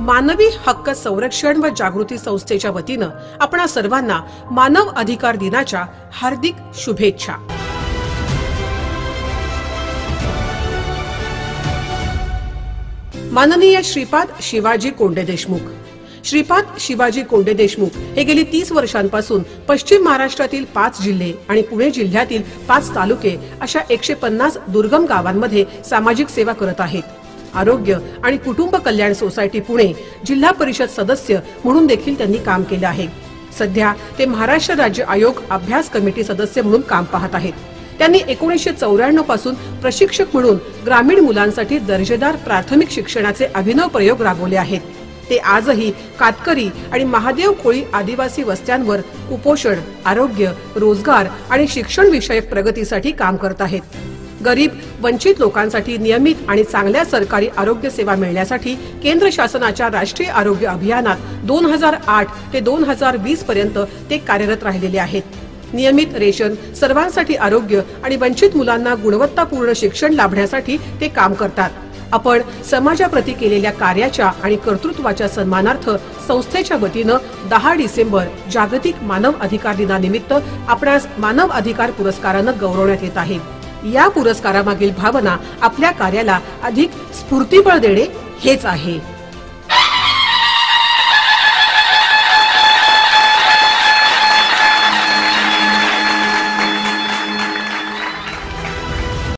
मानवी हक्क संरक्षण व जागृती संस्थेच्या वतीनं आपणा सर्वांना मानव अधिकार दिनाच्या हार्दिक शुभेच्छा। माननीय श्रीपाद शिवाजी कोंडे देशमुख। श्रीपाद शिवाजी कोंडे देशमुख हे गेली 30 वर्षांपासून पश्चिम महाराष्ट्रातील 5 जिल्हे आणि पुणे जिल्ह्यातील 5 तालुके अशा 150 दुर्गम गावांमध्ये सामाजिक सेवा करत आहेत। आरोग्य आणि कुटुंब कल्याण सोसायटी पुणे जिल्हा परिषद सदस्य म्हणून देखील त्यांनी काम केले आहे। सध्या ते महाराष्ट्र राज्य आयोग अभ्यास कमिटी सदस्य म्हणून काम पाहत आहेत। त्यांनी 1994 पासून प्रशिक्षक म्हणून ग्रामीण मुलांसाठी दर्जेदार प्राथमिक शिक्षणाचे अभिनव प्रयोग राबवले आहेत। ते आजही कातकरी आणि महादेव कोळी आदिवासी वस्त्यांवर कुपोषण, आरोग्य, रोजगार आणि शिक्षण विषयक प्रगतीसाठी काम करत आहेत। गरीब वंचित लोकांसाठी नियमित आणि चांगल्या सरकारी आरोग्य सेवा मिळण्यासाठी केंद्र शासनाच्या राष्ट्रीय आरोग्य अभियानात 2008 ते 2020 पर्यंत ते कार्यरत राहिलेले आहेत। नियमित रेशन, सर्वांसाठी आरोग्य आणि वंचित मुलांना गुणवत्तापूर्ण शिक्षण लाभण्यासाठी ते काम करतात। आपण समाजाप्रती केलेल्या कार्याच्या आणि कर्तृत्वाच्या सन्मानार्थ संस्थेच्या वतीनं 10 डिसेंबर जागतिक मानव अधिकार दिनानिमित्त आपणास मानव अधिकार पुरस्कारानं गौरवण्यात येत आहे। या पुरस्कारामागील भावना आपल्या कार्याला अधिक स्फूर्तिबळ देणे हेच आहे।